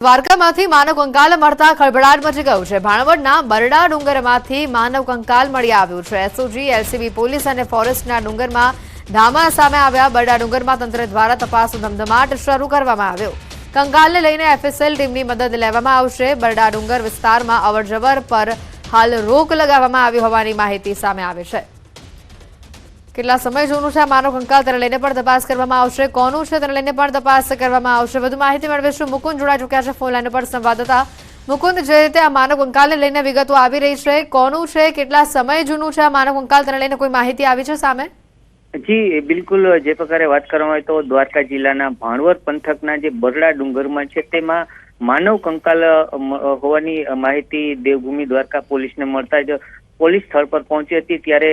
દ્વારકામાંથી માનવ કંકાલ મળતા ખળભળાટ મચી ગયું છે। ભાણવડના બરડા ડુંગરમાંથી માનવ કંકાલ મળી આવ્યું છે। એસઓજી, એલસીબી પોલીસ અને ફોરેસ્ટના ડુંગરમાં ધામા સામે આવ્યા। બરડા ડુંગરમાં તંત્ર દ્વારા તપાસનો ધમધમાટ શરૂ કરવામાં આવ્યો। કંકાલને લઈને એફએસએલ ટીમની મદદ લેવામાં આવશે। બરડા ડુંગર વિસ્તારમાં અવરજવર પર હાલ રોક લગાવવામાં આવી હોવાની માહિતી સામે આવી છે। કેટલા સમય જૂનું છે માનવ કંકાલ તેને લઈને પણ તપાસ કરવામાં આવશે। કોનું છે તેને લઈને પણ તપાસ કરવામાં આવશે। વધુ માહિતી મેળવીશું। મુકુંદ જોડાઈ ચૂક્યા છે ફોન લાઈન પર સંવાદદાતા મુકુંદ। જે રીતે આ માનવ કંકાલને લઈને વિગતો આવી રહી છે, કોનું છે, કેટલા સમય જૂનું છે આ માનવ કંકાલ તેને લઈને કોઈ માહિતી આવી છે સામે? જી બિલકુલ, જે પ્રકારે વાત કરવામાં આવે તો દ્વારકા જિલ્લાના ભાણવડ પંથકના જે બરડા ડુંગરમાં છે તેમાં માનવ કંકાલ હોવાની માહિતી દેવભૂમિ દ્વારકા પોલીસને મળતા જ પોલીસ સ્થળ પર પહોંચી હતી। ત્યારે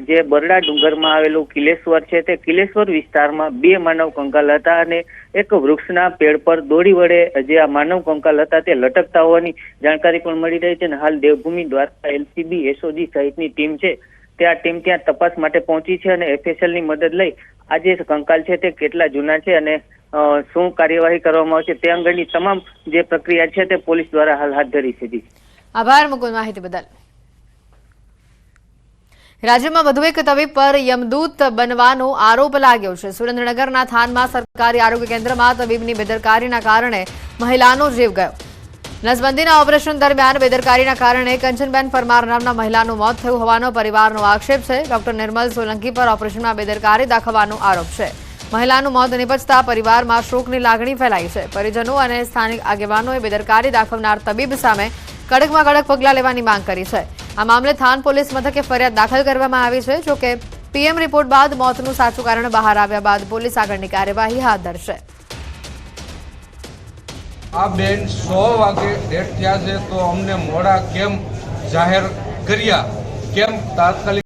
જે બરડા ડુંગરમાં આવેલું કિલેશ્વર છે તે કિલેશ્વર વિસ્તારમાં બે માનવ કંકાલ હતા અને એક વૃક્ષના પેડ પર દોરી વડે જે આ માનવ કંકાલ હતા તે લટકતા હોવાની જાણકારી પણ મળી રહી છે। અને હાલ દેવભૂમિ દ્વારકા, એલસીબી, એસઓજી સહિતની ટીમ છે તે આ ટીમ ત્યાં તપાસ માટે પહોંચી છે અને એફએસએલની મદદ લઈ આ જે કંકાલ છે તે કેટલા જૂના છે અને શું કાર્યવાહી કરવામાં આવશે તે અંગેની તમામ જે પ્રક્રિયા છે તે પોલીસ દ્વારા હાલ હાથ ધરી છે। આભાર મુકુંદ માહિતી બદલ। રાજ્યમાં વધુ એક તબીબ પર યમદૂત બનવાનો આરોપ લાગ્યો છે। સુરેન્દ્રનગરના થાનમાં સરકારી આરોગ્ય કેન્દ્રમાં તબીબની બેદરકારીના કારણે મહિલાનો જીવ ગયો। નસબંધીના ઓપરેશન દરમિયાન બેદરકારીના કારણે કંચનબેન પરમાર નામના મહિલાનું મોત થયું હોવાનો પરિવારનો આક્ષેપ છે। ડોક્ટર નિર્મલ સોલંકી પર ઓપરેશનમાં બેદરકારી દાખવવાનો આરોપ છે। મહિલાનું મોત નિપજતા પરિવારમાં શોકની લાગણી ફેલાઈ છે। પરિજનો અને સ્થાનિક આગેવાનોએ બેદરકારી દાખવનાર તબીબ સામે કડકમાં કડક પગલાં લેવાની માંગ કરી છે। આ મામલે થાન પોલીસ મથકે ફરિયાદ દાખલ કરવામાં આવી છે। જોકે પીએમ રિપોર્ટ બાદ મોતનું સાચું કારણ બહાર આવ્યા બાદ પોલીસ આગળની કાર્યવાહી હાથ ધરશે। આ બેન 100 વાગે ડેથ થયા છે તો અમને મોડા કેમ જાહેર કર્યા, કેમ તાત્કાલિક